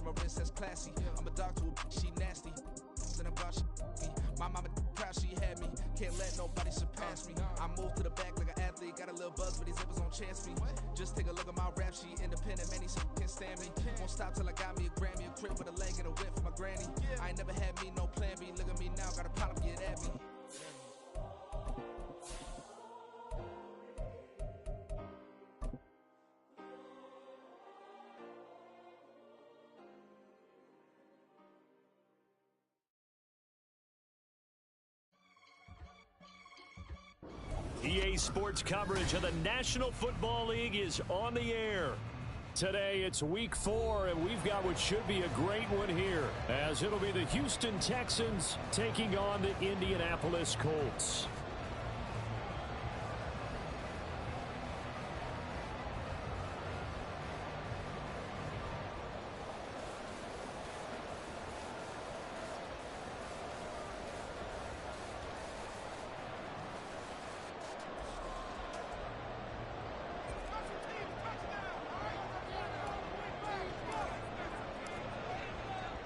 my wrist, that's classy. I'm a dog to a bitch, she nasty. Then I'm gone, she me. My mama proud she had me. Can't let nobody surpass me. I move to the back like an athlete. Got a little buzz, but these zippers don't chance me. Just take a look at my rap sheet. Independent, man, these can't stand me. Won't stop till I got me a Grammy, a crib with a leg and a whip for my granny. I ain't never had me no plan B. Look at me now, got a problem, get at me. EA Sports coverage of the National Football League is on the air. Today it's week 4, and we've got what should be a great one here, as it'll be the Houston Texans taking on the Indianapolis Colts.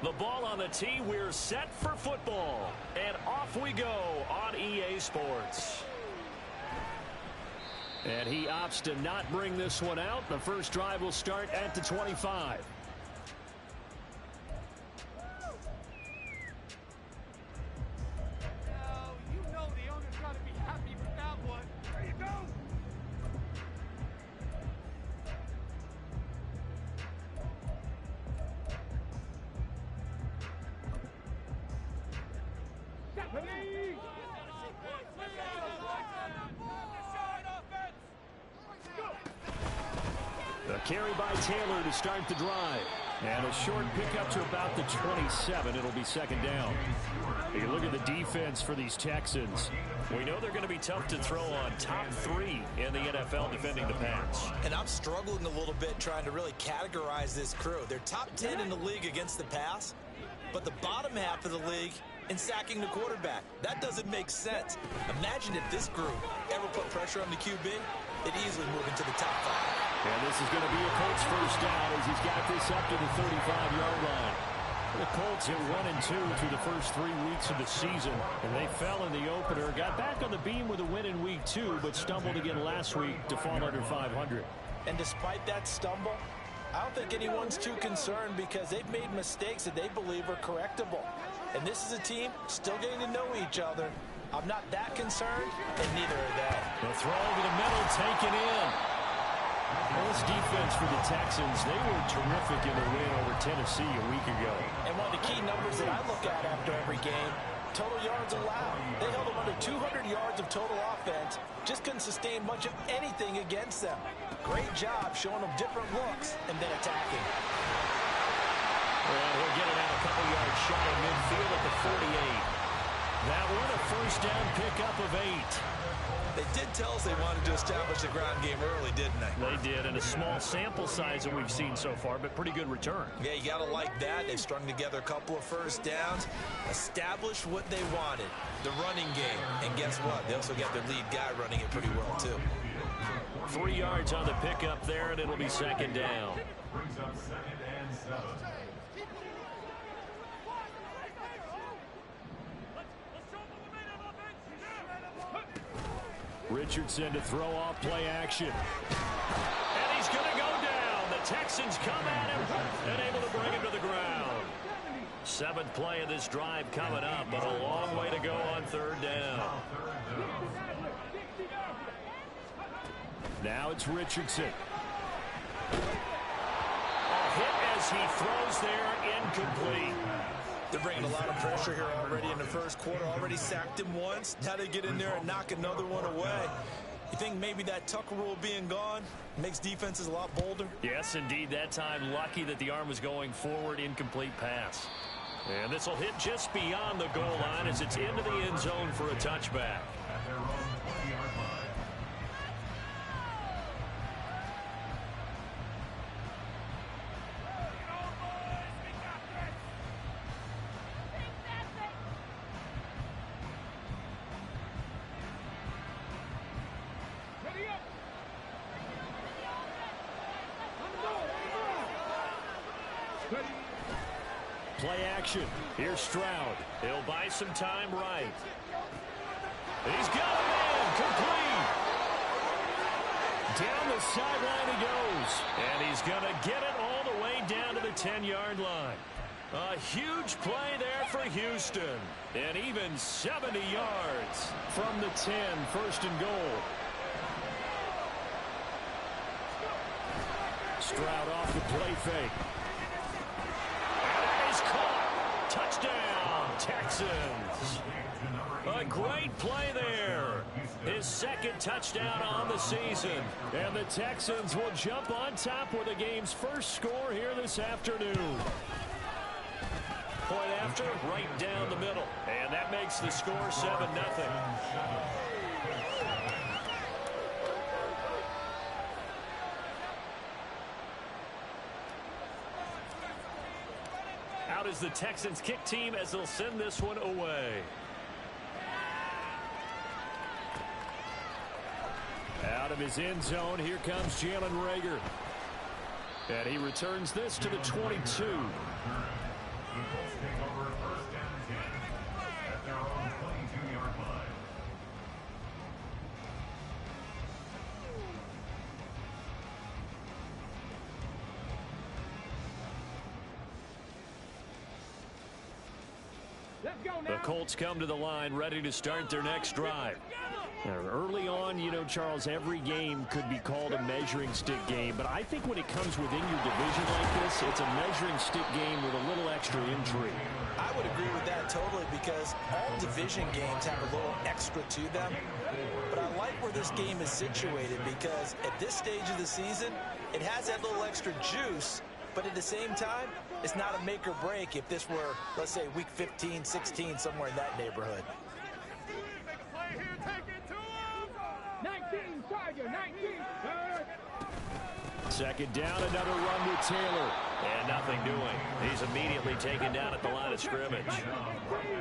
The ball on the tee, we're set for football. And off we go on EA Sports. And he opts to not bring this one out. The first drive will start at the 25. You know the owner's got to be happy with that one. There you go. The carry by Taylor to start the drive. And a short pickup to about the 27. It'll be second down. You look at the defense for these Texans. We know they're going to be tough to throw on. Top 3 in the NFL defending the pass. And I'm struggling a little bit trying to really categorize this crew. They're top 10 in the league against the pass, but the bottom half of the league in sacking the quarterback. That doesn't make sense. Imagine if this group ever put pressure on the QB, they'd easily move into the top 5. And this is going to be a Colts first down as he's got this up to the 35-yard line. The Colts hit 1-2 through the first 3 weeks of the season, and they fell in the opener. Got back on the beam with a win in week 2, but stumbled again last week to fall under 500. And despite that stumble, I don't think anyone's too concerned because they've made mistakes that they believe are correctable. And this is a team still getting to know each other. I'm not that concerned, and neither are they. The throw over the middle, taken in. Well, this defense for the Texans, they were terrific in their win over Tennessee a week ago. And one of the key numbers that I look at after every game, total yards allowed. They held them under 200 yards of total offense, just couldn't sustain much of anything against them. Great job showing them different looks and then attacking. Well, he'll get it out a couple yards shot of midfield at the 48. That one a first down pickup of 8. They did tell us they wanted to establish the ground game early, didn't they? They did, and a small sample size that we've seen so far, but pretty good return. Yeah, you got to like that. They've strung together a couple of first downs, established what they wanted, the running game. And guess what? They also got their lead guy running it pretty well, too. 3 yards on the pickup there, and it'll be second down. Brings up second and 7. Richardson to throw off play action. And he's going to go down. The Texans come at him and able to bring him to the ground. 7th play of this drive coming up, but a long way to go on 3rd down. Now it's Richardson. A hit as he throws there, incomplete. They're bringing a lot of pressure here already in the first quarter. Already sacked him once. Now they get in there and knock another one away. You think maybe that Tucker rule being gone makes defenses a lot bolder? Yes, indeed. That time, lucky that the arm was going forward, incomplete pass. And this will hit just beyond the goal line as it's into the end zone for a touchback. At their own 20-yard line. Play action. Here's Stroud. He'll buy some time right. He's got a man. Complete. Down the sideline he goes. And he's going to get it all the way down to the 10-yard line. A huge play there for Houston. And even 70 yards from the 10, first and goal. Stroud off the play fake. And that is caught. Touchdown, Texans. A great play there. His second touchdown on the season. And the Texans will jump on top with the game's first score here this afternoon. Point after, right down the middle. And that makes the score 7-0. Out is the Texans kick team as they'll send this one away. Out of his end zone, here comes Jalen Reagor. And he returns this to the 22. The Colts take over first and 10 at their own 22-yard line. Let's go now. The Colts come to the line ready to start their next drive. Now, early on, you know, Charles, every game could be called a measuring stick game, but I think when it comes within your division like this, it's a measuring stick game with a little extra intrigue. I would agree with that totally because all division games have a little extra to them. But I like where this game is situated because at this stage of the season, it has that little extra juice, but at the same time, it's not a make or break if this were, let's say, week 15, 16, somewhere in that neighborhood. Make a play here, take it to him. 19, Tiger, 19. Second down, another run with Taylor. And nothing doing. He's immediately taken down at the line of scrimmage.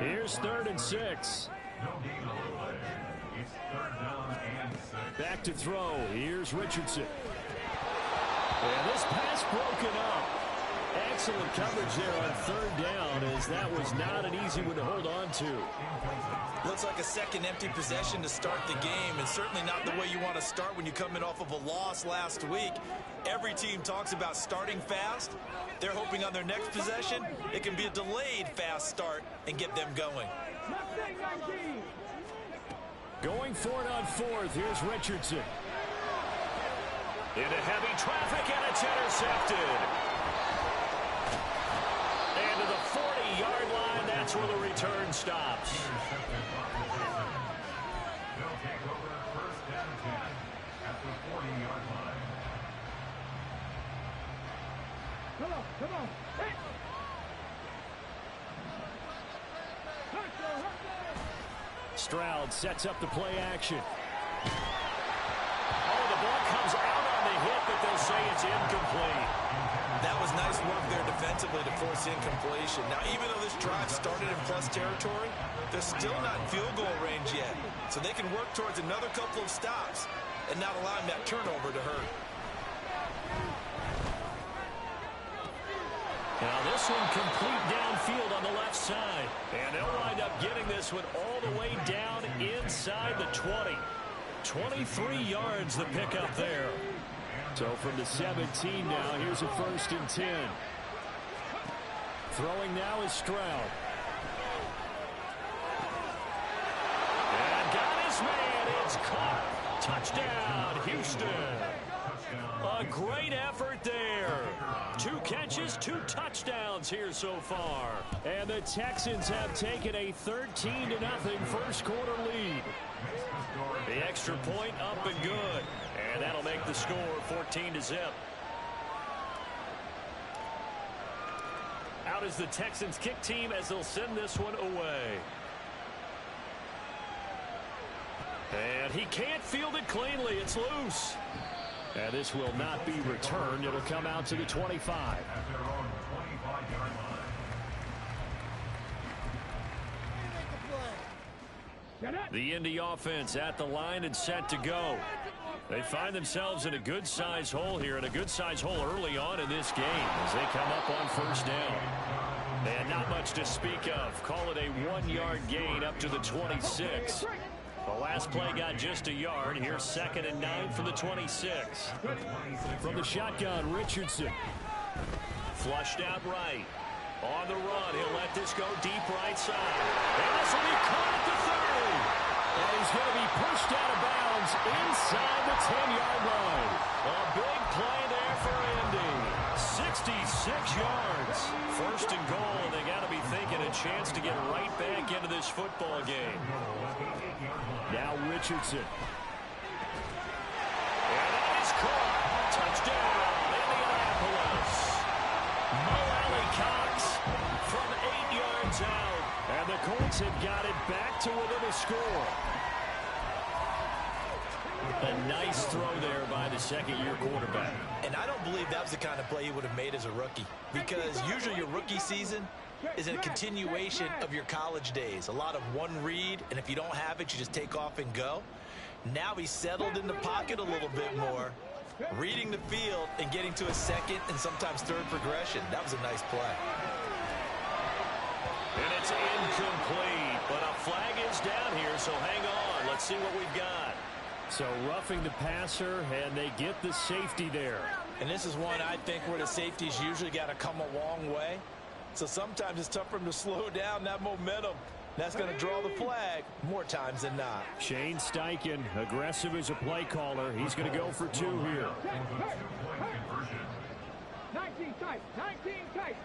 Here's 3rd and 6. No gain on the play. It's 3rd down and 6. Back to throw. Here's Richardson. And this pass broken up. Excellent coverage there on 3rd down, as that was not an easy one to hold on to. Looks like a second empty possession to start the game, and certainly not the way you want to start when you come in off of a loss last week. Every team talks about starting fast. They're hoping on their next possession, it can be a delayed fast start and get them going. Going for it on 4th. Here's Richardson. Into heavy traffic, and it's intercepted. And to the 40-yard line, that's where the return stops. They'll take over first and 10 at the 40-yard line. Come on. Hey. Stroud sets up the play action. Oh, the ball comes out on the hit, but they'll say it's incomplete. That was nice work there defensively to force incompletion. Now, even though this drive started in plus territory, they're still not in field goal range yet. So they can work towards another couple of stops and not allowing that turnover to hurt. Now this one complete downfield on the left side. And they'll wind up getting this one all the way down inside the 20. 23 yards the pickup there. So from the 17 now, here's a 1st and 10. Throwing now is Stroud. And got his man. It's caught. Touchdown, Houston. A great effort there. 2 catches, 2 touchdowns here so far. And the Texans have taken a 13-0 first quarter lead. The extra point up and good. And that'll make the score 14-0. Out is the Texans kick team as they'll send this one away. And he can't field it cleanly. It's loose. And this will not be returned. It'll come out to the 25. At their own 25-yard line. The Indy offense at the line and set to go. They find themselves in a good-sized hole here, and a good-sized hole early on in this game as they come up on 1st down. And not much to speak of. Call it a 1-yard gain up to the 26. The last play got just a yard. Here's 2nd and 9 from the 26. From the shotgun, Richardson. Flushed out right. On the run, he'll let this go deep right side. And this will be caught at the 30. And he's going to be pushed out of bounds inside the 10-yard line. A big play there for Indy. 66 yards. 1st and goal, and they got to be thinking a chance to get right back into this football game. Now Richardson. And that is caught. Touchdown, Indianapolis. Cox from 8 yards out. And the Colts have got it back to within a score. A nice throw there by the 2nd-year quarterback. And I don't believe that was the kind of play he would have made as a rookie. Because usually your rookie season is a continuation of your college days. A lot of one read, and if you don't have it, you just take off and go. Now he's settled in the pocket a little bit more, reading the field and getting to a 2nd and sometimes 3rd progression. That was a nice play. And it's incomplete, but a flag is down here, so hang on. Let's see what we've got. So roughing the passer, and they get the safety there. And this is one, I think, where the safeties usually got to come a long way. So sometimes it's tough for them to slow down that momentum. That's going to draw the flag more times than not. Shane Steichen, aggressive as a play caller. He's going to go for 2 here. 19 tight, 19 tight.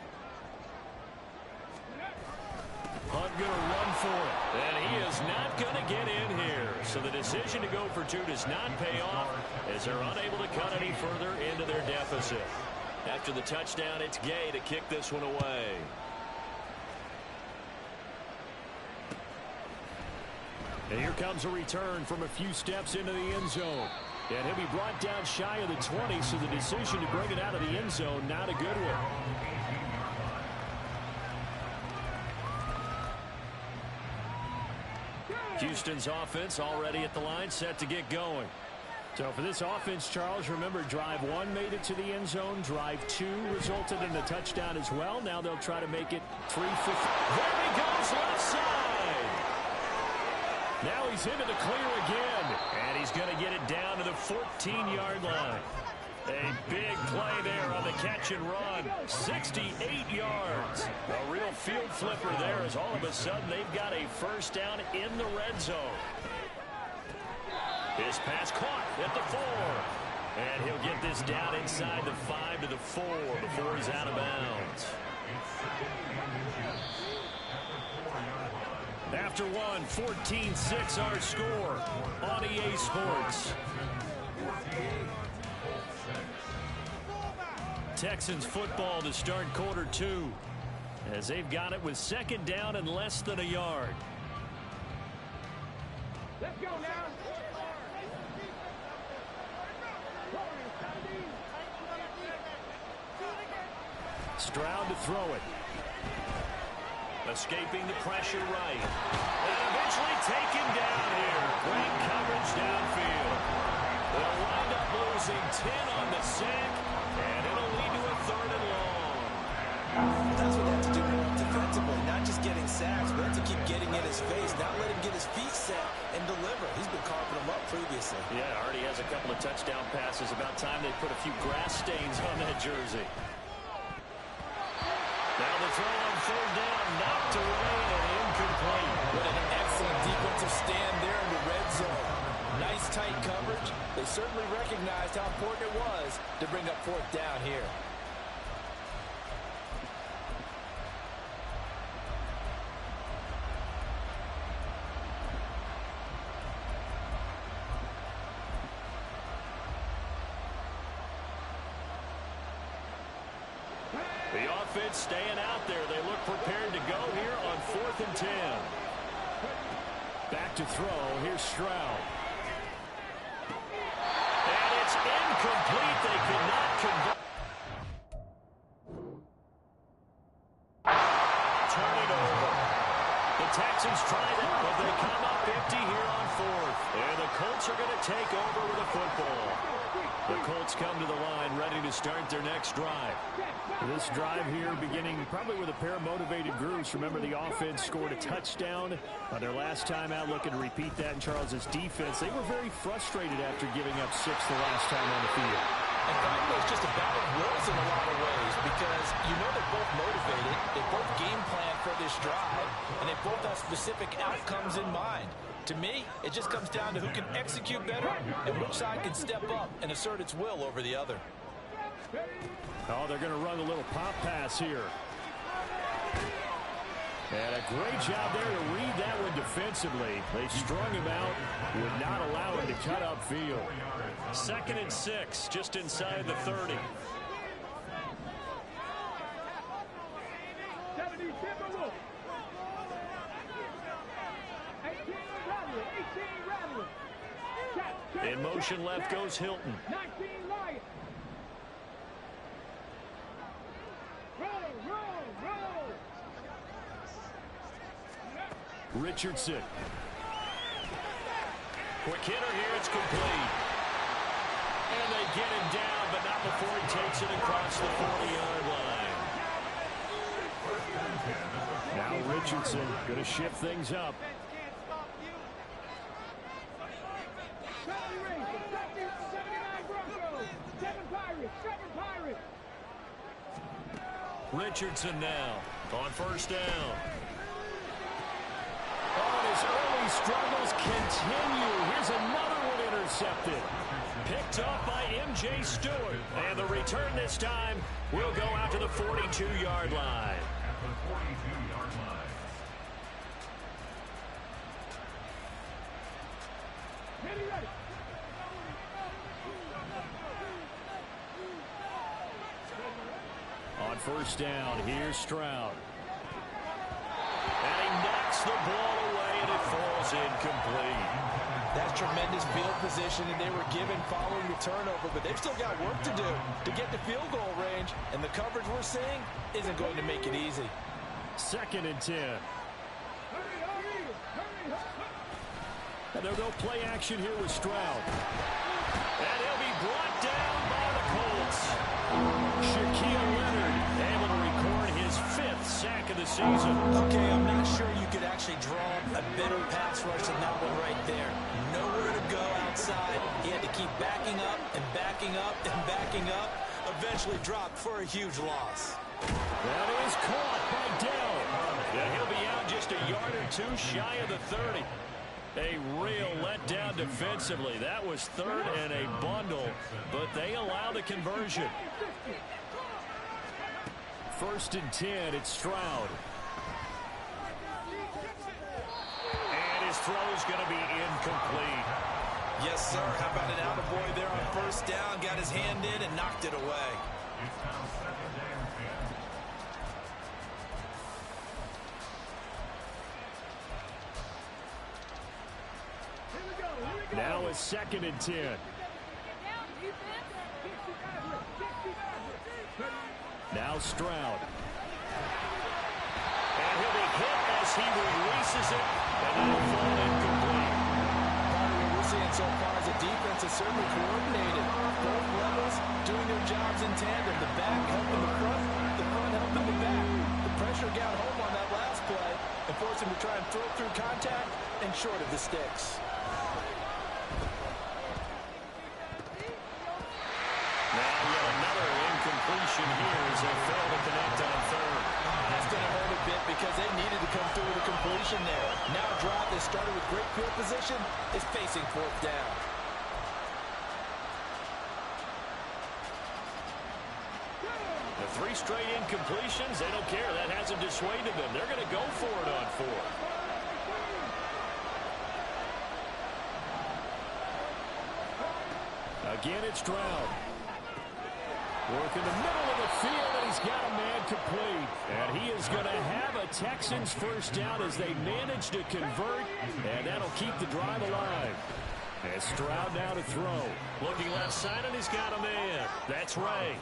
Hunt going to run for it, and he is not going to get in here. So the decision to go for 2 does not pay off as they're unable to cut any further into their deficit. After the touchdown, it's Gay to kick this one away. And here comes a return from a few steps into the end zone. And he'll be brought down shy of the 20, so the decision to bring it out of the end zone, not a good one. Houston's offense already at the line, set to get going. So for this offense, Charles, remember, drive 1 made it to the end zone. Drive 2 resulted in a touchdown as well. Now they'll try to make it 3-50. There he goes, left side. Now he's into the clear again, and he's going to get it down to the 14-yard line. A big play there on the catch and run. 68 yards. A real field flipper there as all of a sudden they've got a first down in the red zone. His pass caught at the 4. And he'll get this down inside the 5 to the 4 before he's out of bounds. After one, 14-6 our score on EA Sports. Texans football to start quarter 2 as they've got it with 2nd down and less than a yard. Let's go now. Stroud to throw it. Escaping the pressure right. And eventually taken down here. Great coverage downfield. They'll wind up losing 10 on the sack, and it'll lead to a 3rd and long. That's what they have to do more defensively, not just getting sacks, but to keep getting in his face, not let him get his feet set and deliver. He's been carving them up previously. Yeah, already has a couple of touchdown passes. About time they put a few grass stains on that jersey. Now the throw on 3rd down, knocked away and incomplete. What an excellent defensive stand there in the red zone. Nice tight coverage. They certainly recognized how important it was to bring up 4th down here. The offense staying out there. They look prepared to go here on 4th and 10. Back to throw. Here's Stroud. And it's incomplete. They could not convert. Turn it over. The Texans tried it, but they come up empty here on 4th. And the Colts are going to take over with the football. The Colts come to the line ready to start their next drive. This drive here beginning probably with a pair of motivated groups. Remember, the offense scored a touchdown on their last time out, looking to repeat that in Charles' defense. They were very frustrated after giving up 6 the last time on the field. And frankly, it's just a battle of wills in a lot of ways because you know they're both motivated, they both game plan for this drive, and they both have specific outcomes in mind. To me, it just comes down to who can execute better and which side can step up and assert its will over the other. Oh, they're going to run a little pop pass here. And a great job there to read that one defensively. They strung him out, would not allow him to cut upfield. 2nd and 6, just inside the 30. In motion left goes Hilton. 19 Lions. Roll. Richardson. Quick hitter here, it's complete. And they get him down, but not before he takes it across the 40-yard line. Now Richardson going to shift things up. Richardson now on 1st down. Oh, his early struggles continue. Here's another one intercepted. Picked up by M.J. Stewart. And the return this time will go out to the 42-yard line. At the 42-yard line. Ready. On 1st down, here's Stroud. And he knocks the ball away, and it falls incomplete. That's tremendous field position that they were given following the turnover, but they've still got work to do to get to field goal range, and the coverage we're seeing isn't going to make it easy. 2nd and 10. And they'll go play action here with Stroud. And he'll be brought down by the Colts. Shaquille Leonard able to record his 5th sack of the season. Okay, I'm not sure you could actually draw a better pass rush than that one right there. Nowhere to go outside. He had to keep backing up and backing up and backing up. Eventually dropped for a huge loss. That is caught by Dell. And he'll be out just a yard or 2 shy of the 30. A real letdown defensively. That was 3rd and a bundle, but they allow the conversion. 1st and 10, it's Stroud. And his throw's going to be incomplete. Yes, sir. How about an attaboy there on 1st down? Got his hand in and knocked it away. It's now 2nd and 10. Now a 2nd and 10. Now Stroud. And he'll be hit as he releases it. And it'll fall incomplete. What we're seeing so far is the defense is certainly coordinated. Both levels doing their jobs in tandem. The back helping the front helping the back. The pressure got home on that last play and forced him to try and throw through contact and short of the sticks. Here as they fail to connect on 3rd. That's going to hurt a bit because they needed to come through with a completion there. Now a drive that started with great field position is facing 4th down. The 3 straight incompletions, they don't care. That hasn't dissuaded them. They're going to go for it on 4th. Again, it's Stroud. Work in the middle of the field, and he's got a man complete. And he is going to have a Texans 1st down as they manage to convert, and that'll keep the drive alive. And Stroud now to throw. Looking left side, and he's got a man. That's Ray.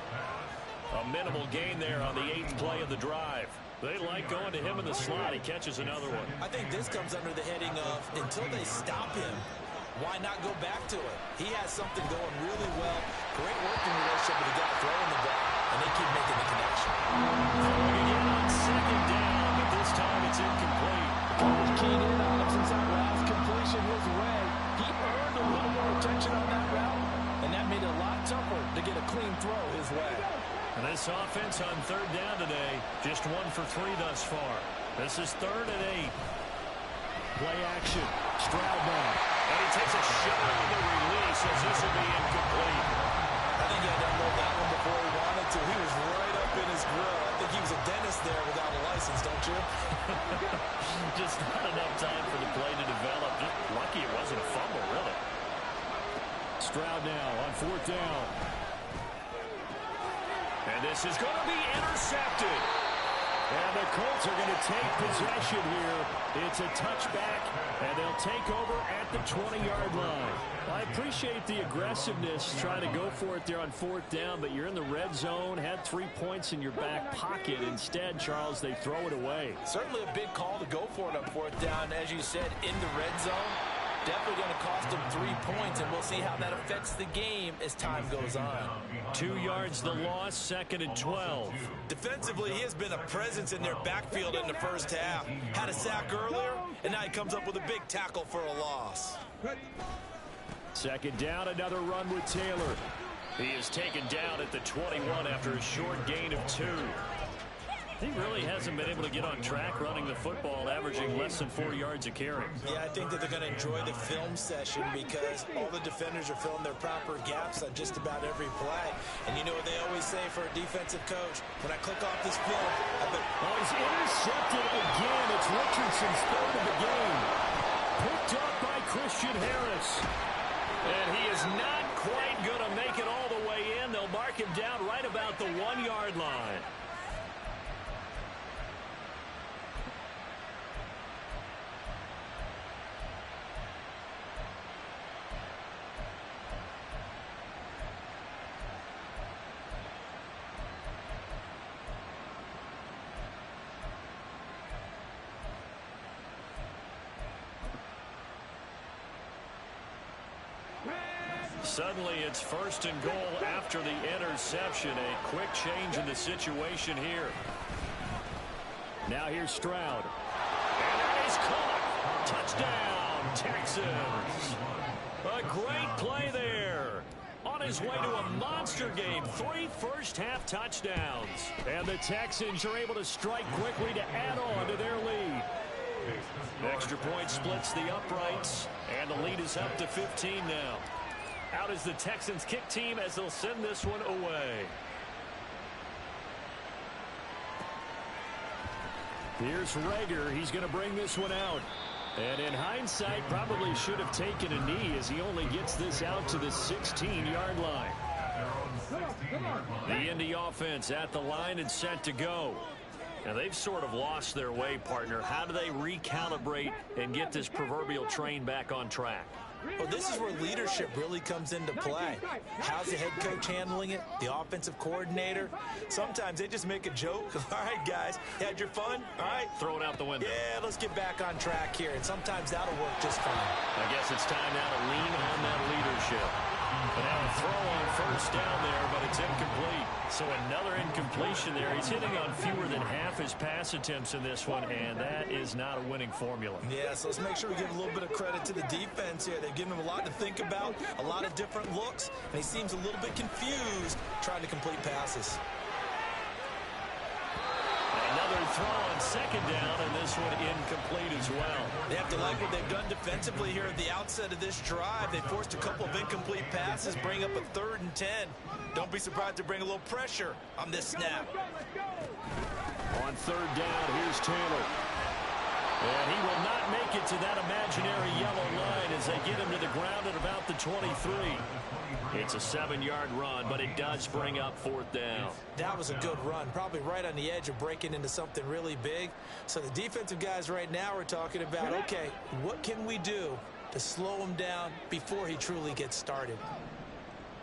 A minimal gain there on the 8th play of the drive. They like going to him in the slot. He catches another one. I think this comes under the heading of until they stop him, why not go back to it? He has something going really well. Great working relationship with the guy throwing the ball, and they keep making the connection. Throwing again on second down, but this time it's incomplete. Coach keyed in on him since that last completion his way. He earned a little more attention on that route, and that made it a lot tougher to get a clean throw his way. And this offense on third down today, just 1 for 3 thus far. This is 3rd and 8. Play action. Stroud now. And he takes a shot on the release as this will be incomplete. I think he had to unload that one before he wanted to. He was right up in his grill. I think he was a dentist there without a license, don't you? Just not enough time for the play to develop. Just lucky it wasn't a fumble, really. Stroud now on 4th down. And this is going to be intercepted. And the Colts are going to take possession here. It's a touchback, and they'll take over at the 20-yard line. I appreciate the aggressiveness trying to go for it there on 4th down, but you're in the red zone, had 3 points in your back pocket. Instead, Charles, they throw it away. Certainly a big call to go for it on 4th down, as you said, in the red zone. Definitely going to cost them 3 points, and we'll see how that affects the game as time goes on. 2 yards the loss, 2nd and 12. Defensively, he has been a presence in their backfield in the first half. Had a sack earlier, and now he comes up with a big tackle for a loss. 2nd down, another run with Taylor. He is taken down at the 21 after a short gain of 2. He really hasn't been able to get on track running the football, averaging less than 4 yards a carry. Yeah, I think that they're going to enjoy the film session because all the defenders are filling their proper gaps on just about every play. And you know what they always say for a defensive coach? When I click off this film, Oh, he's intercepted again. It's Richardson's 3rd of the game. Picked up by Christian Harris. And he is not quite going to make it all the way in. They'll mark him down right about the 1-yard line. Suddenly it's 1st and goal after the interception. A quick change in the situation here. Now here's Stroud. And that is caught. Touchdown, Texans. A great play there. On his way to a monster game. 3 first-half touchdowns. And the Texans are able to strike quickly to add on to their lead. Extra point splits the uprights. And the lead is up to 15 now. Out is the Texans kick team as they'll send this one away. Here's Rager. He's going to bring this one out. And in hindsight, probably should have taken a knee as he only gets this out to the 16-yard line. The Indy offense at the line and set to go. Now, they've sort of lost their way, partner. How do they recalibrate and get this proverbial train back on track? Well, this is where leadership really comes into play. How's the head coach handling it? The offensive coordinator? Sometimes they just make a joke. All right, guys, you had your fun? All right. Throw it out the window. Yeah, let's get back on track here. And sometimes that'll work just fine. I guess it's time now to lean on that leadership. But now a throw on 1st down there, but it's incomplete. So another incompletion there. He's hitting on fewer than half his pass attempts in this one, and that is not a winning formula. Yeah, so let's make sure we give a little bit of credit to the defense here. They've given him a lot to think about, a lot of different looks, and he seems a little bit confused trying to complete passes. Another throw on 2nd down, and this one incomplete as well. They have to like what they've done defensively here at the outset of this drive. They forced a couple of incomplete passes, bring up a 3rd and 10. Don't be surprised to bring a little pressure on this snap. On 3rd down, here's Taylor. And he will not make it to that imaginary yellow line as they get him to the ground at about the 23. It's a 7-yard run, but it does bring up 4th down. That was a good run, probably right on the edge of breaking into something really big. So the defensive guys right now are talking about, okay, what can we do to slow him down before he truly gets started?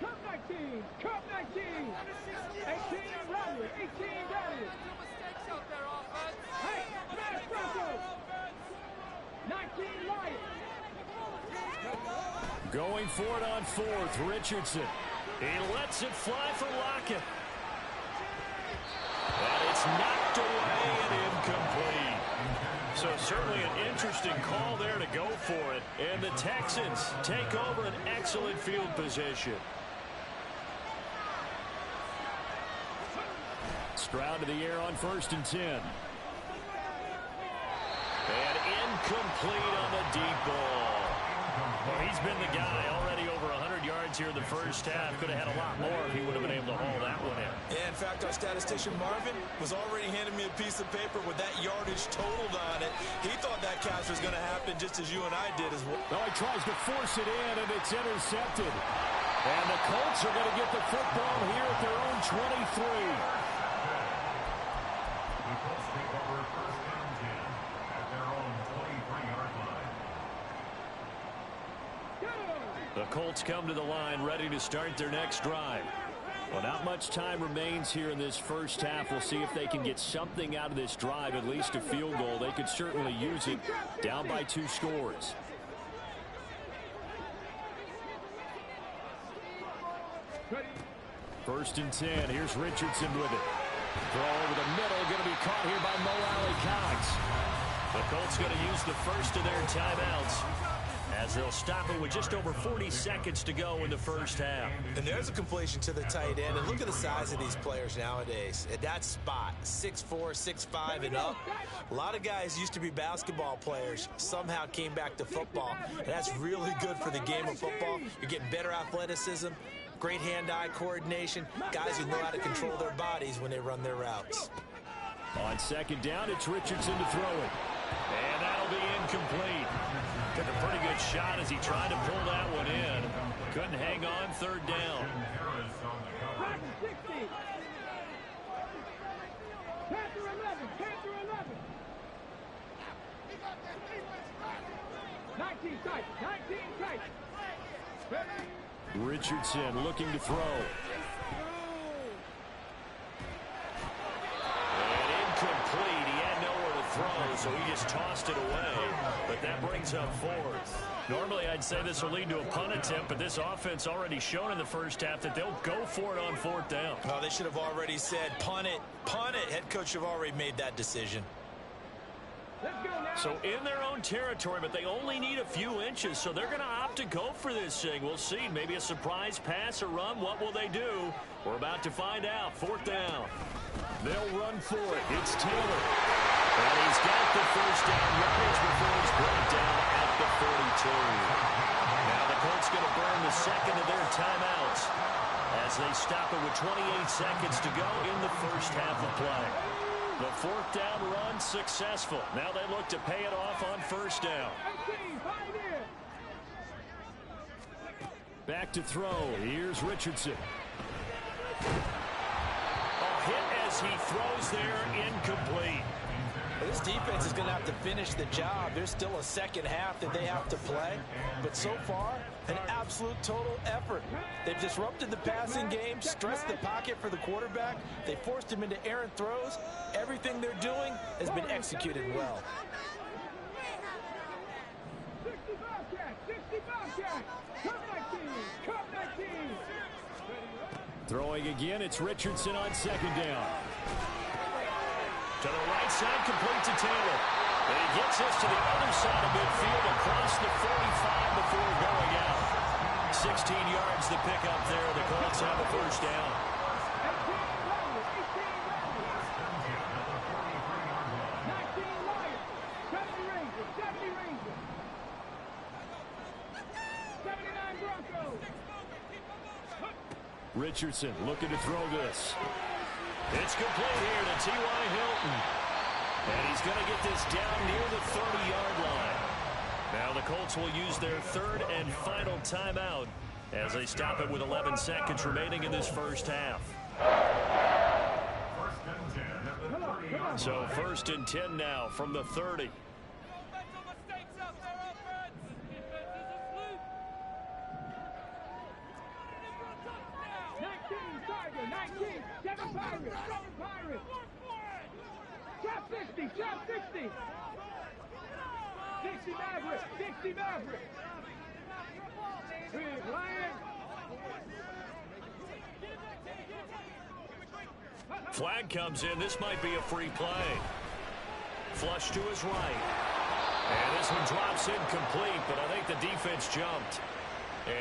Cup 19, Cup 19, 18 Rally, 18 Rally. Hey, Matt Franco, 19 Lions. Going for it on fourth, Richardson. He lets it fly for Lockett. And it's knocked away and incomplete. So certainly an interesting call there to go for it. And the Texans take over an excellent field position. Stroud to the air on 1st and 10. And incomplete on the deep ball. Well, he's been the guy already over 100 yards here in the first half. Could have had a lot more if he would have been able to haul that one in. Yeah, in fact, our statistician Marvin was already handing me a piece of paper with that yardage totaled on it. He thought that catch was going to happen just as you and I did as well. Well, he tries to force it in, and it's intercepted. And the Colts are going to get the football here at their own 23. The Colts take over 1st and 10 at their own 23-yard line. The Colts come to the line ready to start their next drive. Well, not much time remains here in this first half. We'll see if they can get something out of this drive, at least a field goal. They could certainly use it, down by 2 scores. First and 10. Here's Richardson with it. Throw over the middle, going to be caught here by Mo Alley-Cox. The Colts going to use the first of their timeouts as they'll stop it with just over 40 seconds to go in the first half. And there's a completion to the tight end. And look at the size of these players nowadays. At that spot, 6'4", 6'5", and up. A lot of guys used to be basketball players, somehow came back to football. And that's really good for the game of football. You're getting better athleticism, great hand-eye coordination, guys who know how to control their bodies when they run their routes. On 2nd down, it's Richardson to throw it. And that'll be incomplete. Took a pretty good shot as he tried to pull that one in. Couldn't hang on 3rd down. Richardson looking to throw. And incomplete. He had nowhere to throw, so he just tossed it away. But that brings up 4th. Normally, I'd say this will lead to a punt attempt, but this offense already shown in the first half that they'll go for it on 4th down. Oh, they should have already said, punt it, punt it. Head coach should have already made that decision. So in their own territory, but they only need a few inches, so they're going to opt to go for this thing. We'll see. Maybe a surprise pass or run. What will they do? We're about to find out. 4th down. They'll run for it. It's Taylor. And he's got the first down yardage before he's brought down at the 42. Now the Colts going to burn the second of their timeouts as they stop it with 28 seconds to go in the first half of play. The 4th down run successful. Now they look to pay it off on 1st down. Back to throw. Here's Richardson. A hit as he throws there, incomplete. This defense is going to have to finish the job. There's still a second half that they have to play. But so far, an absolute total effort. They've disrupted the passing game, stressed the pocket for the quarterback. They forced him into errant throws. Everything they're doing has been executed well. Throwing again, it's Richardson on 2nd down. To the right side, complete to Taylor. And he gets us to the other side of midfield across the 45 before going out. 16 yards to pick up there. The Colts have a 1st down. Richardson looking to throw this. It's complete here to T.Y. Hilton. And he's going to get this down near the 30-yard line. Now the Colts will use their 3rd and final timeout as they stop it with 11 seconds remaining in this first half. 1st and 10 at the 30-yard So line. 1st and 10 now from the 30. Flag comes in. This might be a free play. Flush to his right. And this one drops incomplete, but I think the defense jumped.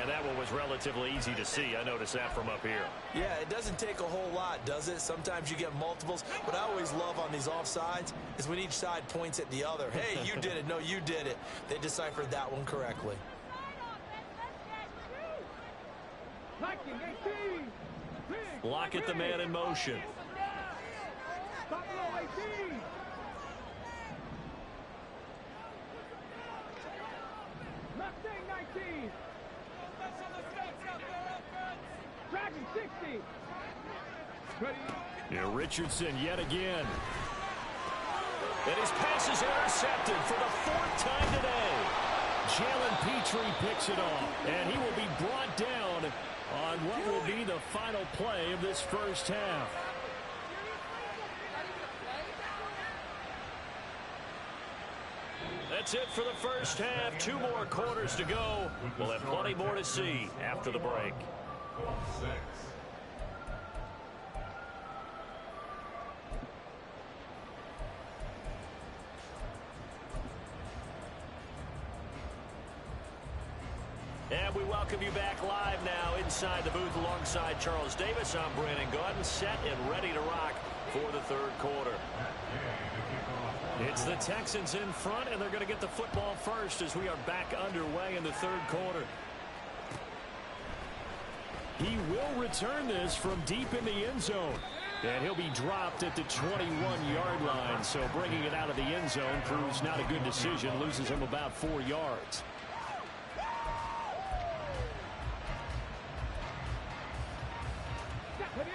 And that one was relatively easy to see. I noticed that from up here. Yeah, it doesn't take a whole lot, does it? Sometimes you get multiples. What I always love on these offsides is when each side points at the other. Hey, you did it. No, you did it. They deciphered that one correctly. Lock at the man in motion. Dragon 60. Yeah, Richardson yet again. And his pass is intercepted for the 4th time today. Jalen Petrie picks it off, and he will be brought down on what will be the final play of this first half. That's it for the first half. 2 more quarters to go. We'll have plenty more to see after the break. And we welcome you back live now inside the booth alongside Charles Davis. I'm Brandon Gaudin, set and ready to rock for the 3rd quarter. It's the Texans in front, and they're going to get the football first as we are back underway in the 3rd quarter. He will return this from deep in the end zone. And he'll be dropped at the 21-yard line. So bringing it out of the end zone proves not a good decision. Loses him about 4 yards.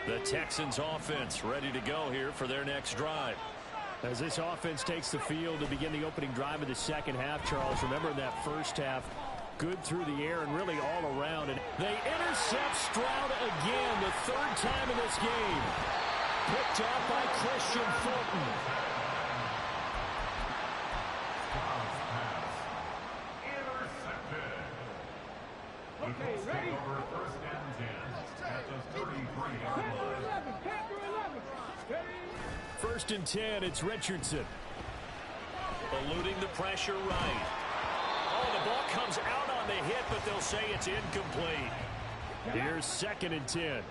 The Texans offense ready to go here for their next drive. As this offense takes the field to begin the opening drive of the second half, Charles, remember in that first half, good through the air and really all around. And they intercept Stroud again, the 3rd time in this game. Picked off by Christian Fulton. Okay, ready? Over 1st and 10 at the 33-yard line. 1st and 10, it's Richardson. Eluding the pressure right. Oh, the ball comes out on the hit, but they'll say it's incomplete. Here's 2nd and 10.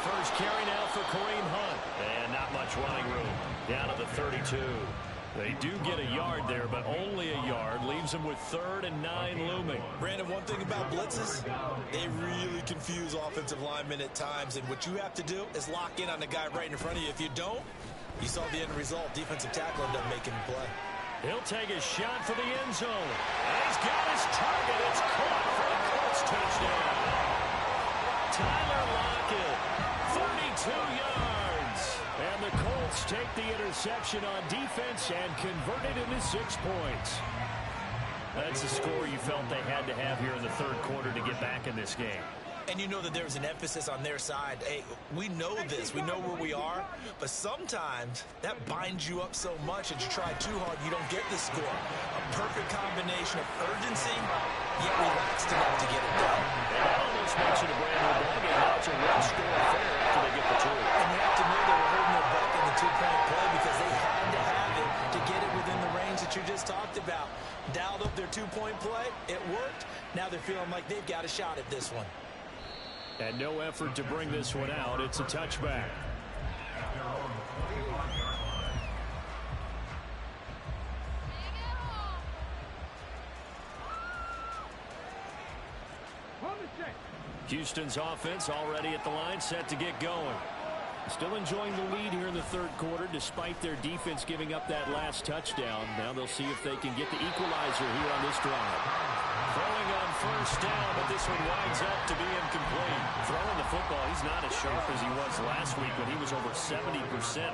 First carry now for Kareem Hunt. And not much running room. Down to the 32. They do get a yard there, but only a yard. Leaves them with 3rd and 9 looming. Brandon, one thing about blitzes, they really confuse offensive linemen at times. And what you have to do is lock in on the guy right in front of you. If you don't, you saw the end result. Defensive tackle ended up making the play. He'll take a shot for the end zone. And he's got his target. It's caught for a Colts touchdown. Tyler Lockett, 32 yards. And the Colts take the interception on defense and convert it into 6 points. That's a score you felt they had to have here in the 3rd quarter to get back in this game. And you know that there was an emphasis on their side. Hey, we know this. We know where we are. But sometimes that binds you up so much that you try too hard, you don't get the score. A perfect combination of urgency, yet relaxed enough to get it done. And that almost makes it a brand new ballgame. Now it's a one-score affair after they get the 2. And you have to know they were holding their breath in the 2-point play because they had to have it to get it within the range that you just talked about. Dialed up their 2-point play. It worked. Now they're feeling like they've got a shot at this one. And no effort to bring this one out. It's a touchback. Houston's offense already at the line, set to get going. Still enjoying the lead here in the 3rd quarter, despite their defense giving up that last touchdown. Now they'll see if they can get the equalizer here on this drive. Throwing on 1st down, but this one winds up to be incomplete. Throwing the football, he's not as sharp as he was last week when he was over 70%.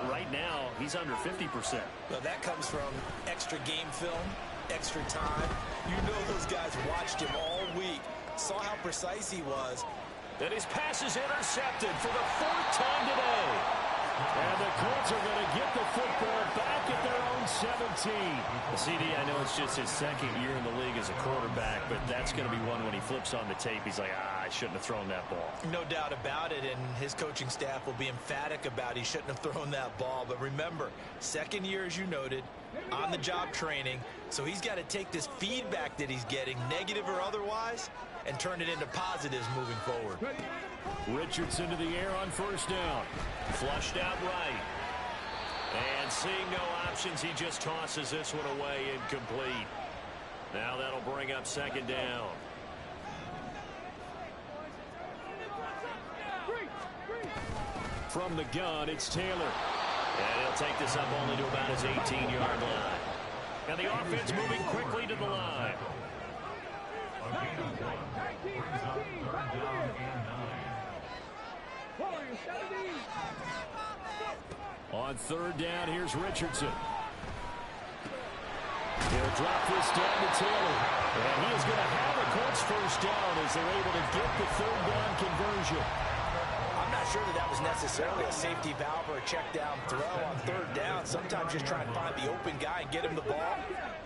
Right now, he's under 50%. Well, that comes from extra game film, extra time. You know those guys watched him all week, saw how precise he was. And his pass is intercepted for the 4th time today. And the Colts are going to get the football back at their own 17. CD, I know it's just his second year in the league as a quarterback, but that's going to be one when he flips on the tape. He's like, I shouldn't have thrown that ball. No doubt about it, and his coaching staff will be emphatic about he shouldn't have thrown that ball. But remember, second year, as you noted, on-the-job training, so he's got to take this feedback that he's getting, negative or otherwise, and turn it into positives moving forward. Richardson to the air on first down. Flushed out right. And seeing no options, he just tosses this one away, incomplete. Now that'll bring up second down. From the gun, it's Taylor. And he'll take this up only to about his 18-yard line. And the offense moving quickly to the line. A gain of 1 brings up third down and 9. On third down, here's Richardson. He'll drop this down to Taylor. And he is going to have a Colts first down as they're able to get the third down conversion. I'm not sure that was necessarily a safety valve or a check down throw on third down. Sometimes just try and find the open guy and get him the ball.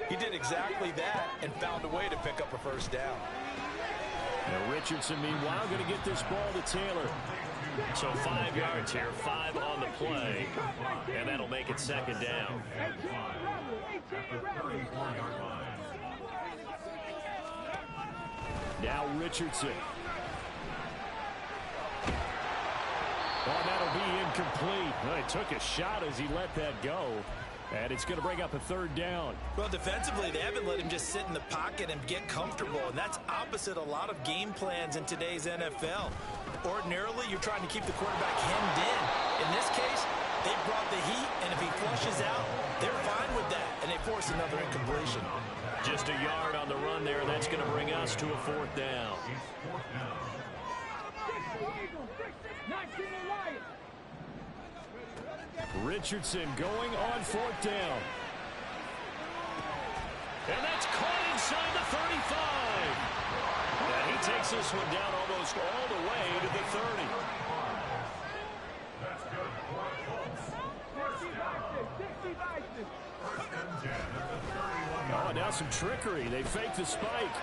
He did exactly that and found a way to pick up a first down. Now Richardson, meanwhile, going to get this ball to Taylor. So 5 yards here, 5 on the play, and that'll make it second down. At the 34-yard line. Now Richardson. Oh, that'll be incomplete. Well, he took a shot as he let that go. And it's going to bring up a third down. Well, defensively, they haven't let him just sit in the pocket and get comfortable, and that's opposite a lot of game plans in today's NFL. Ordinarily, you're trying to keep the quarterback hemmed in. In this case, they brought the heat, and if he flushes out, they're fine with that, and they force another incompletion. Just a yard on the run there. That's going to bring us to a fourth down. Richardson going on fourth down. And that's caught inside the 35. And he takes this one down almost all the way to the 30. That's good for the Colts. First and 10 at the 31-yard Oh, now some trickery. They fake the spike.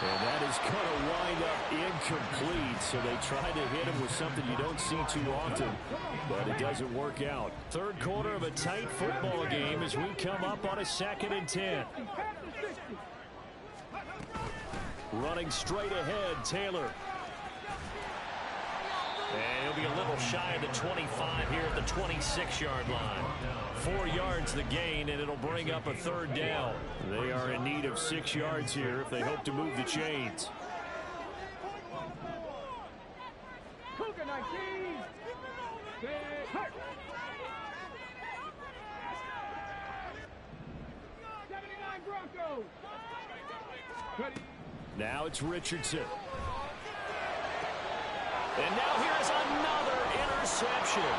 And that is going to wind up incomplete. So they try to hit him with something you don't see too often, but it doesn't work out. Third quarter of a tight football game as we come up on a 2nd and 10. Running straight ahead, Taylor. And he'll be a little shy of the 25 here at the 26-yard line. 4 yards the gain, and it'll bring up a third down. They are in need of 6 yards here if they hope to move the chains. Now it's Richardson. And now here's another interception.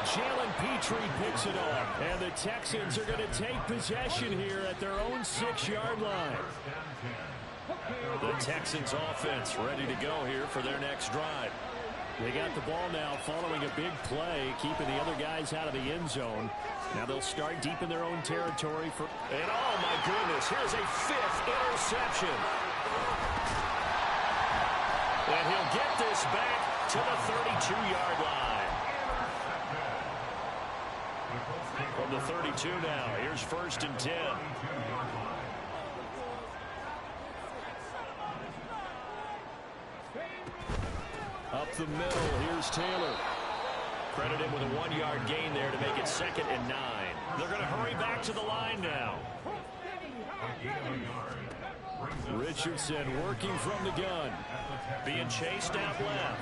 Jalen Petrie picks it up, and the Texans are going to take possession here at their own 6-yard line. The Texans offense ready to go here for their next drive. They got the ball now following a big play, keeping the other guys out of the end zone. Now they'll start deep in their own territory. And oh my goodness, here's a 5th interception. And he'll get this back to the 32-yard line. From the 32 now, here's 1st and 10. Up the middle, here's Taylor. Credit him with a 1-yard gain there to make it 2nd and 9. They're going to hurry back to the line now. Richardson working from the gun. Being chased out left.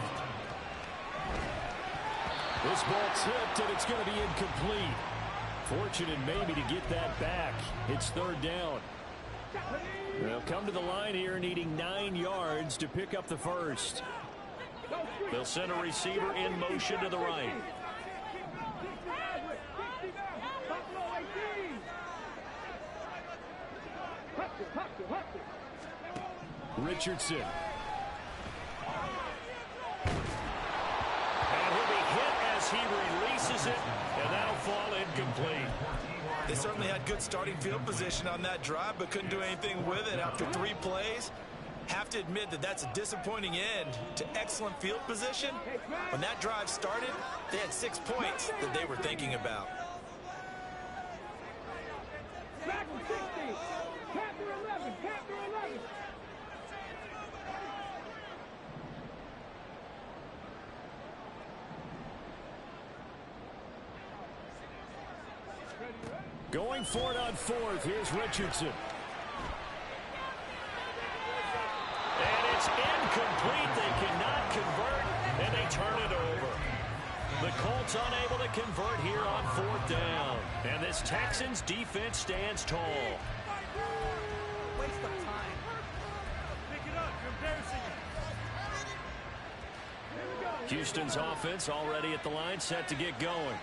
This ball tipped, and it's going to be incomplete. Fortunate maybe to get that back. It's third down. They'll come to the line here needing 9 yards to pick up the first. They'll send a receiver in motion to the right. Richardson. And he'll be takes it, and that'll fall incomplete. They certainly had good starting field position on that drive, but couldn't do anything with it after 3 plays. Have to admit that that's a disappointing end to excellent field position. When that drive started, they had 6 points that they were thinking about. Back to 60. Capture 11. Capture 11. Going for it on 4th. Here's Richardson. And it's incomplete. They cannot convert, and they turn it over. The Colts unable to convert here on 4th down. And this Texans defense stands tall. Waste of time. Pick it up. You're embarrassing it. Houston's offense already at the line, set to get going.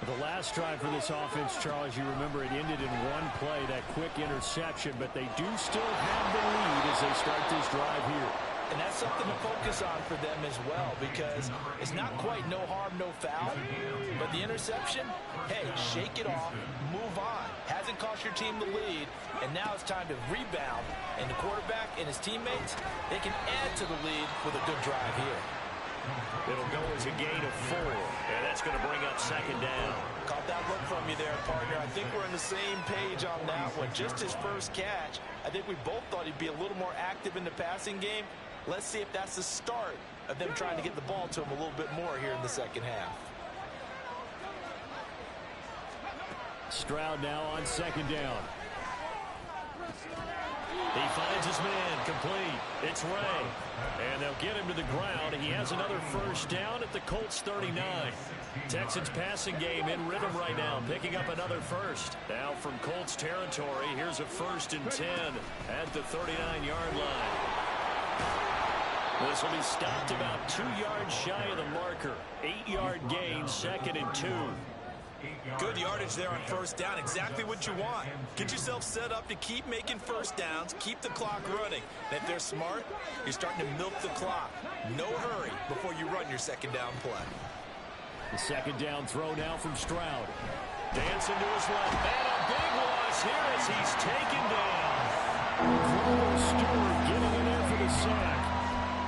The last drive for this offense, Charles, you remember it ended in 1 play, that quick interception, but they do still have the lead as they start this drive here. And that's something to focus on for them as well, because it's not quite no harm, no foul, but the interception, hey, shake it off, move on. Hasn't cost your team the lead, and now it's time to rebound, and the quarterback and his teammates, they can add to the lead with a good drive here. It'll go as a gain of 4, and that's going to bring up 2nd down. Caught that look from you there, partner. I think we're on the same page on that one. Just his first catch, I think we both thought he'd be a little more active in the passing game. Let's see if that's the start of them trying to get the ball to him a little bit more here in the second half. Stroud now on 2nd down. He finds his man, complete. It's Ray. And they'll get him to the ground. He has another 1st down at the Colts 39. Texans passing game in rhythm right now, picking up another 1st. Now from Colts territory, here's a 1st and 10 at the 39-yard line. This will be stopped about 2 yards shy of the marker. 8-yard gain, 2nd and 2. Good yardage there on 1st down. Exactly what you want. Get yourself set up to keep making 1st downs, keep the clock running. And if they're smart, you're starting to milk the clock. No hurry before you run your 2nd down play. The 2nd down throw now from Stroud. Dancing to his left. And a big loss here as he's taken down. Stewart getting in there for the sack.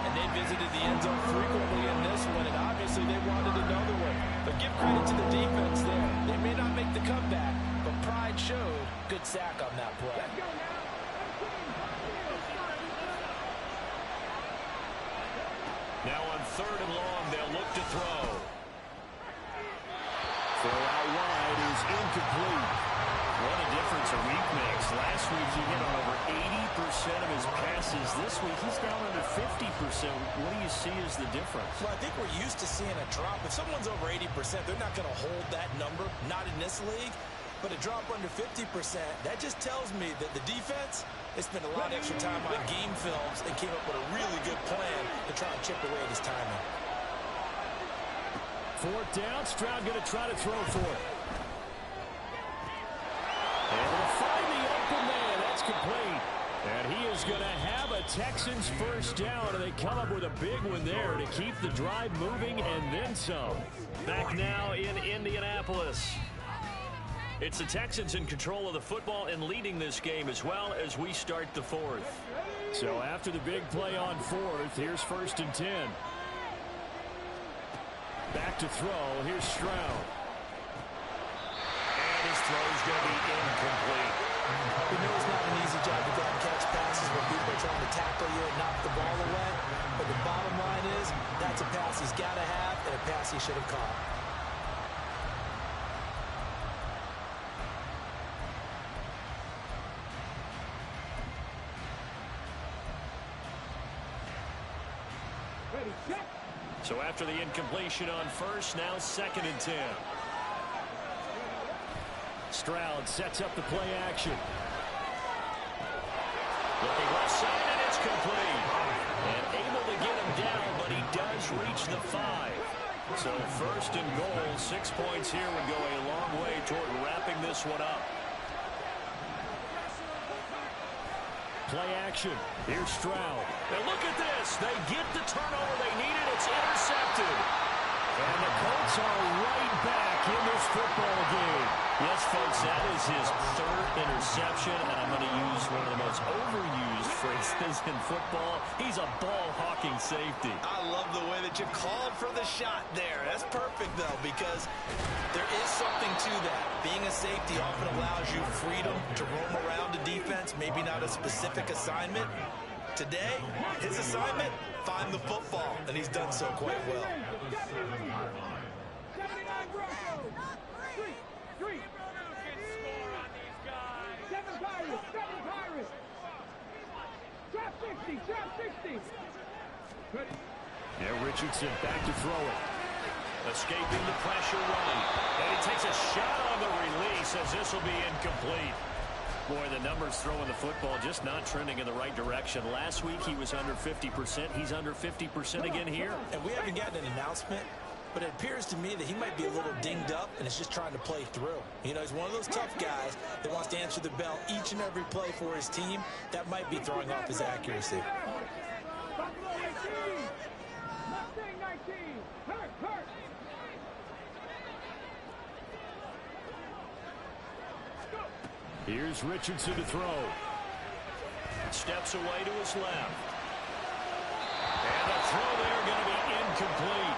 And they visited the end zone frequently in this one, and obviously they wanted another one. But give credit to the defense there. They may not make the comeback, but pride showed. Good sack on that play. Now on 3rd and long, they'll look to throw. Throw out wide is incomplete. What a difference a week makes. Last week he hit on over 80% of his passes. This week he's down under 50%. What do you see as the difference? Well, I think we're used to seeing a drop. If someone's over 80%, they're not going to hold that number, not in this league. But a drop under 50%, that just tells me that the defense has spent a lot of extra time on game films and came up with a really good plan to try and chip away at his timing. 4th down, Stroud going to try to throw for it. Able to find the open man. That's complete. And he is going to have a Texans 1st down, and they come up with a big one there to keep the drive moving and then some. Back now in Indianapolis. It's the Texans in control of the football and leading this game as well as we start the 4th. So after the big play on 4th, here's 1st and 10. Back to throw. Here's Stroud. And his throw's going to be incomplete. You know it's not an easy job to grab and catch passes when people are trying to tackle you and knock the ball away. But the bottom line is, that's a pass he's got to have and a pass he should have caught. So after the incompletion on 1st, now 2nd and 10. Stroud sets up the play action. Looking left side, and it's complete. And able to get him down, but he does reach the 5. So 1st and goal, 6 points here would go a long way toward wrapping this one up. Play action. Here's Stroud. And look at this. They get the turnover they needed. It's intercepted. And the Colts are right back in this football game. Yes, folks, that is his third interception, and I'm going to use one of the most overused phrases in football. He's a ball-hawking safety. I love the way that you called for the shot there. That's perfect, though, because there is something to that. Being a safety often allows you freedom to roam around the defense, maybe not a specific assignment. Today, his assignment, find the football, and he's done so quite well. 79 Broncos. 3. 7 Pirates. 7 Pirates. Trap 60. Trap 60. Now Richardson back to throw it. Escaping the pressure running. And he takes a shot on the release as this will be incomplete. Boy, the numbers throwing the football just not trending in the right direction. Last week he was under 50%. He's under 50% again here. And we haven't gotten an announcement, but it appears to me that he might be a little dinged up and is just trying to play through. You know, he's one of those tough guys that wants to answer the bell each and every play for his team. That might be throwing off his accuracy. Buffalo 18. Mustang 19. Hurt. Here's Richardson to throw. Steps away to his left. And the throw there going to be incomplete.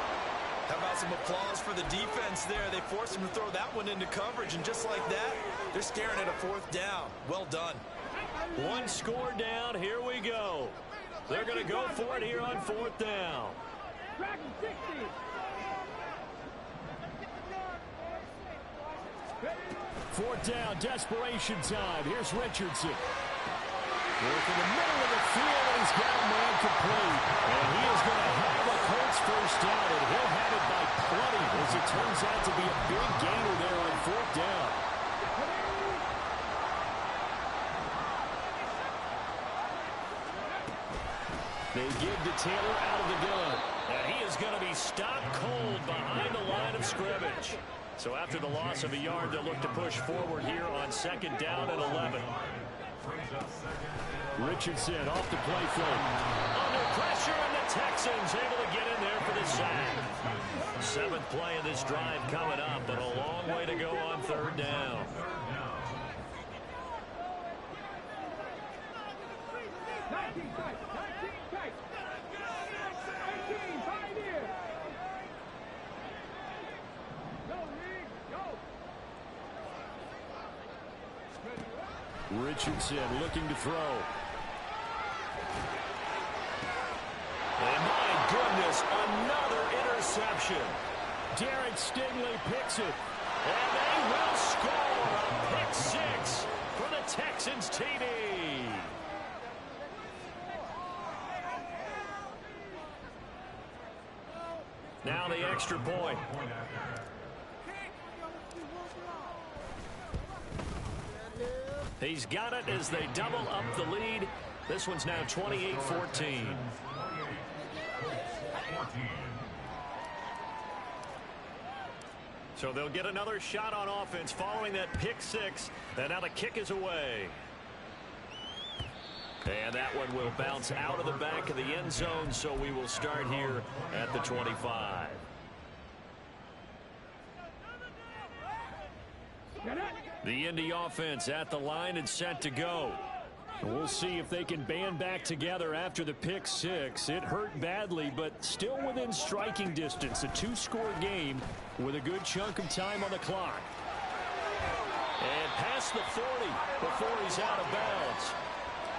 How about some applause for the defense there? They forced him to throw that one into coverage, and just like that, they're staring at a 4th down. Well done. One score down. Here we go. They're going to go for it here on 4th down. Dragon 60. 4th down, desperation time. Here's Richardson. Working the middle of the field, and he's got a man complete. And he is going to have the Colts first down, and he'll have it by plenty, as it turns out to be a big gainer there on 4th down. They give to Taylor out of the gun. And he is going to be stopped cold behind the line of scrimmage. So after the loss of a yard, they'll look to push forward here on 2nd down and 11. Richardson off the play fake. Under pressure, and the Texans able to get in there for the sack. 7th play of this drive coming up, but a long way to go on 3rd down. Richardson looking to throw. And my goodness, another interception. Derek Stingley picks it. And they will score a pick 6 for the Texans TD. Now the extra point. He's got it as they double up the lead. This one's now 28-14. So they'll get another shot on offense following that pick 6. And now the kick is away. And that one will bounce out of the back of the end zone, so we will start here at the 25. The Indy offense at the line and set to go. We'll see if they can band back together after the pick 6. It hurt badly, but still within striking distance. A 2-score game with a good chunk of time on the clock. And past the 40 before he's out of bounds.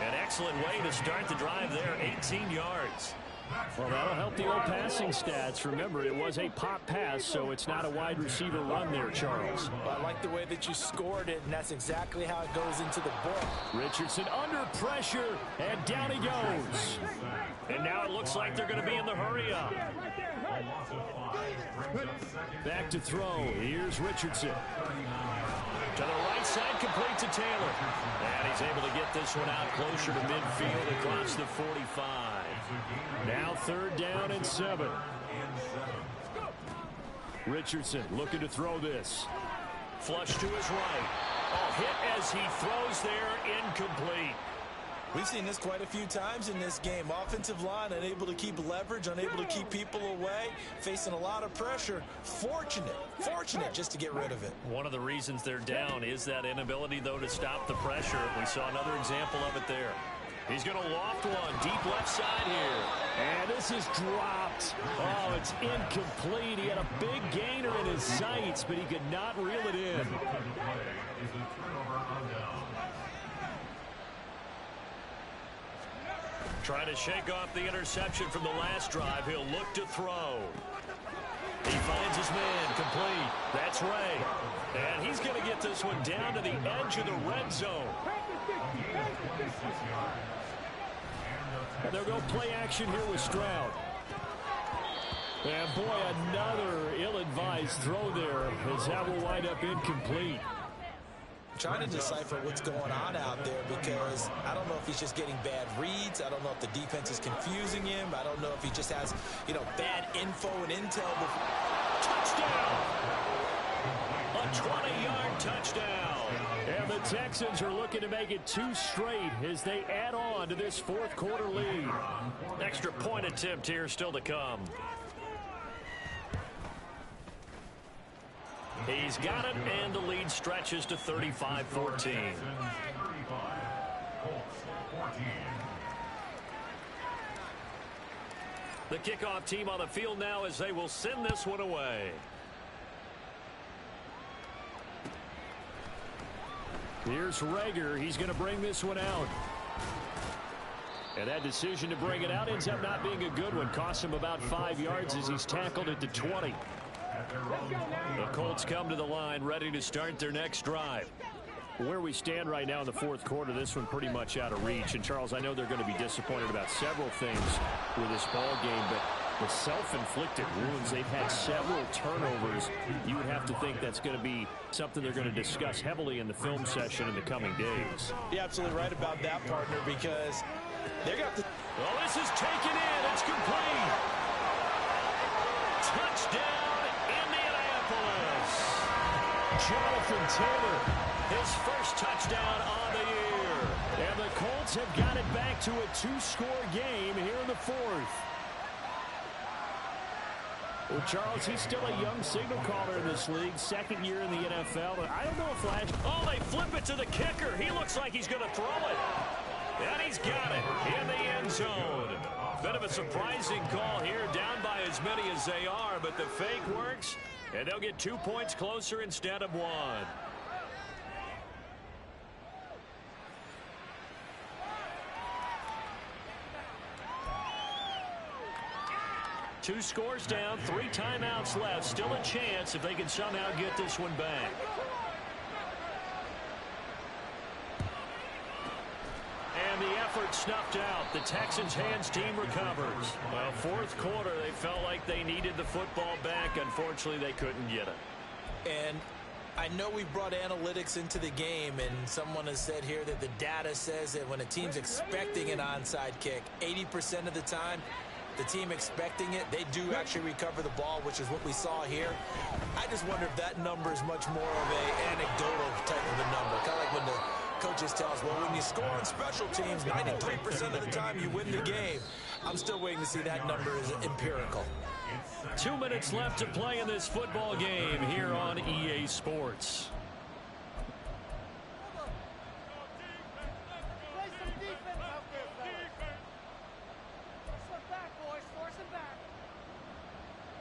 An excellent way to start the drive there, 18 yards. Well, that'll help the old passing stats. Remember, it was a pop pass, so it's not a wide receiver run there, Charles. Well, I like the way that you scored it, and that's exactly how it goes into the book. Richardson under pressure, and down he goes. And now it looks like they're going to be in the hurry-up. Back to throw. Here's Richardson. To the right side, complete to Taylor. And he's able to get this one out closer to midfield across the 45. Now 3rd down and 7. Richardson looking to throw this. Flush to his right. Oh, hit as he throws there, incomplete. We've seen this quite a few times in this game. Offensive line unable to keep leverage, unable to keep people away, facing a lot of pressure. Fortunate just to get rid of it. One of the reasons they're down is that inability, though, to stop the pressure. We saw another example of it there. He's going to loft one deep left side here. And this is dropped. Oh, it's incomplete. He had a big gainer in his sights, but he could not reel it in. Trying to shake off the interception from the last drive. He'll look to throw. He finds his man complete. That's Ray. And he's going to get this one down to the edge of the red zone. And they'll go play action here with Stroud. And boy, another ill-advised throw there as that will wind up incomplete. Trying to decipher what's going on out there because I don't know if he's just getting bad reads. I don't know if the defense is confusing him. I don't know if he just has, bad info and intel. Touchdown! A 20-yard touchdown. And the Texans are looking to make it 2 straight as they add on to this fourth quarter lead. Extra point attempt here still to come. He's got it, and the lead stretches to 35-14. The kickoff team on the field now as they will send this one away. Here's Rager. He's going to bring this one out. And that decision to bring it out ends up not being a good one. Costs him about 5 yards as he's tackled at the 20. The Colts come to the line ready to start their next drive. Where we stand right now in the fourth quarter, this one pretty much out of reach. And, Charles, I know they're going to be disappointed about several things with this ball game, but the self-inflicted wounds, they've had several turnovers. You would have to think that's going to be something they're going to discuss heavily in the film session in the coming days. You're absolutely right about that, partner, because they're got the... Oh, this is taken in. It's complete. Touchdown, Indianapolis. Jonathan Taylor, his first touchdown on the year. And the Colts have got it back to a 2-score game here in the fourth. Well, Charles, he's still a young signal caller in this league, second year in the NFL. But I don't know if last... Oh, they flip it to the kicker. He looks like he's going to throw it. And he's got it in the end zone. Bit of a surprising call here, down by as many as they are, but the fake works, and they'll get 2 points closer instead of 1. Two scores down, 3 timeouts left. Still a chance if they can somehow get this one back. And the effort snuffed out. The Texans' hands team recovers. Well, fourth quarter, they felt like they needed the football back. Unfortunately, they couldn't get it. And I know we brought analytics into the game, and someone has said here that the data says that when a team's expecting an onside kick, 80% of the time, the team expecting it, they do actually recover the ball, which is what we saw here. I just wonder if that number is much more of an anecdotal type of a number. Kind of like when the coaches tell us, well, when you score on special teams, 93% of the time you win the game. I'm still waiting to see that number is empirical. 2 minutes left to play in this football game here on EA Sports.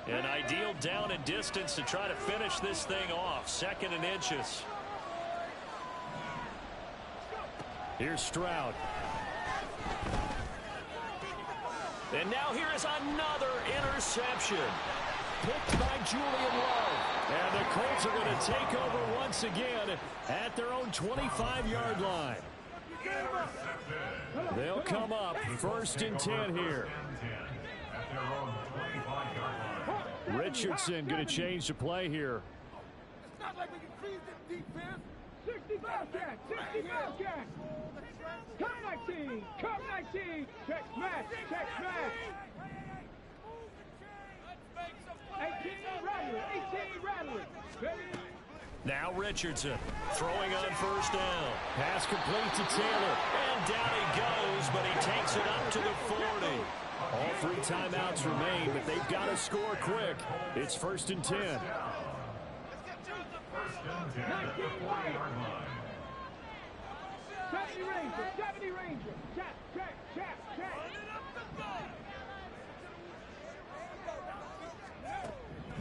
An ideal down and distance to try to finish this thing off. 2nd and inches. Here's Stroud. And now here is another interception. Picked by Julian Love. And the Colts are going to take over once again at their own 25-yard line. They'll come up 1st and 10 here. Richardson going to change the play here. It's not like we can freeze this defense. 65 cat, 65 cat. Come 19, come 19. Check smash, check smash. 18 rattler, 18 rattler. Ready? Now Richardson throwing on first down. Pass complete to Taylor. And down he goes, but he takes it up to the 40. All 3 timeouts remain, but they've got to score quick. It's 1st and 10. First and 10 at the 40-yard line. 70 Ranger, 70 Ranger. Check, check, check, check.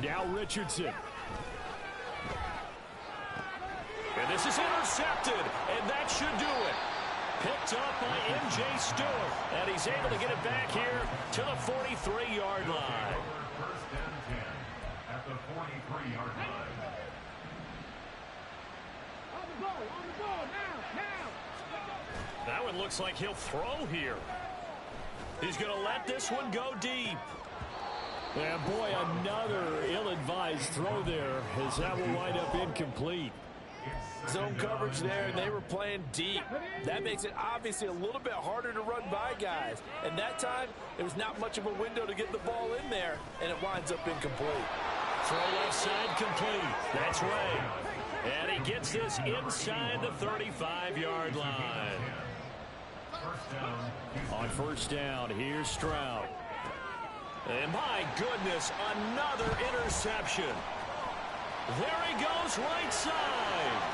Now Richardson. And this is intercepted, and that should do it. Picked up by M.J. Stewart, and he's able to get it back here to the 43-yard line. First and 10 at the 43-yard line. On the ball, now. That one looks like he'll throw here. He's going to let this one go deep. And boy, another ill-advised throw there, as that will wind up incomplete. Zone coverage there, and they were playing deep. That makes it obviously a little bit harder to run by guys. And that time, there was not much of a window to get the ball in there, and it winds up incomplete. Throw left side complete. That's right. And he gets this inside the 35-yard line. On first down, here's Stroud. And my goodness, another interception. There he goes, right side.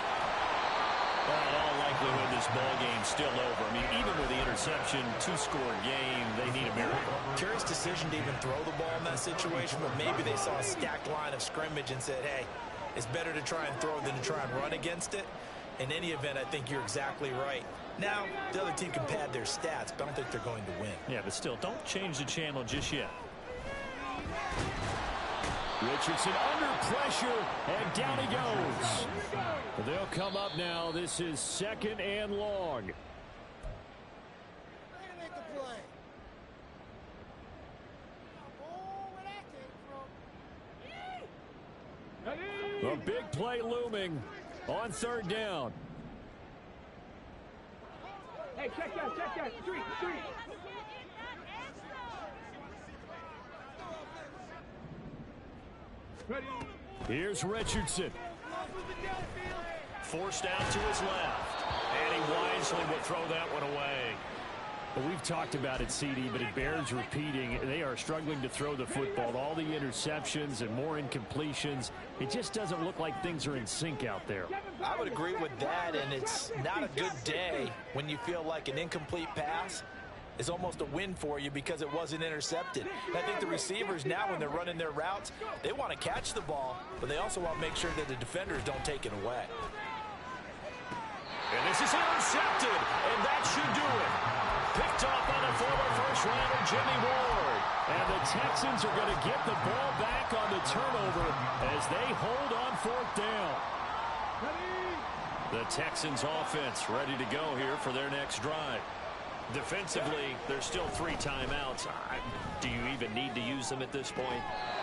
Well, in all likelihood, this ball game's still over. I mean, even with the interception, 2-score game, they need a miracle. Curious decision to even throw the ball in that situation, but maybe they saw a stacked line of scrimmage and said, hey, it's better to try and throw than to try and run against it. In any event, I think you're exactly right. Now, the other team can pad their stats, but I don't think they're going to win. Yeah, but still, don't change the channel just yet. Richardson under pressure, and down he goes. They'll come up now. This is 2nd and long. A big play looming on 3rd down. Hey, check that. Street. Ready. Here's Richardson. Forced out to his left. And he wisely will throw that one away. Well, we've talked about it, CD, but it bears repeating. They are struggling to throw the football. All the interceptions and more incompletions. It just doesn't look like things are in sync out there. I would agree with that, and it's not a good day when you feel like an incomplete pass is almost a win for you because it wasn't intercepted. And I think the receivers now, when they're running their routes, they want to catch the ball, but they also want to make sure that the defenders don't take it away. And this is intercepted, and that should do it. Picked up on a former first-rounder, Jimmy Ward. And the Texans are going to get the ball back on the turnover as they hold on 4th down. The Texans offense ready to go here for their next drive. Defensively, there's still 3 timeouts. Do you even need to use them at this point?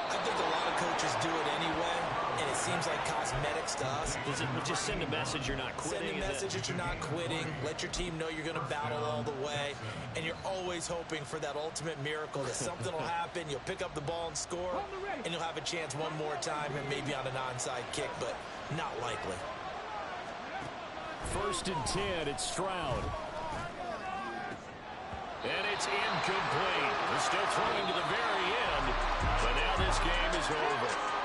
I think a lot of coaches do it anyway, and it seems like cosmetics to us. Does it just send a message you're not quitting? Send a message that you're not quitting. Let your team know you're going to battle all the way, and you're always hoping for that ultimate miracle that something will happen, you'll pick up the ball and score, and you'll have a chance one more time and maybe on an onside kick, but not likely. 1st and 10, it's Stroud. And it's incomplete. He's still throwing to the very end, but now this game is over.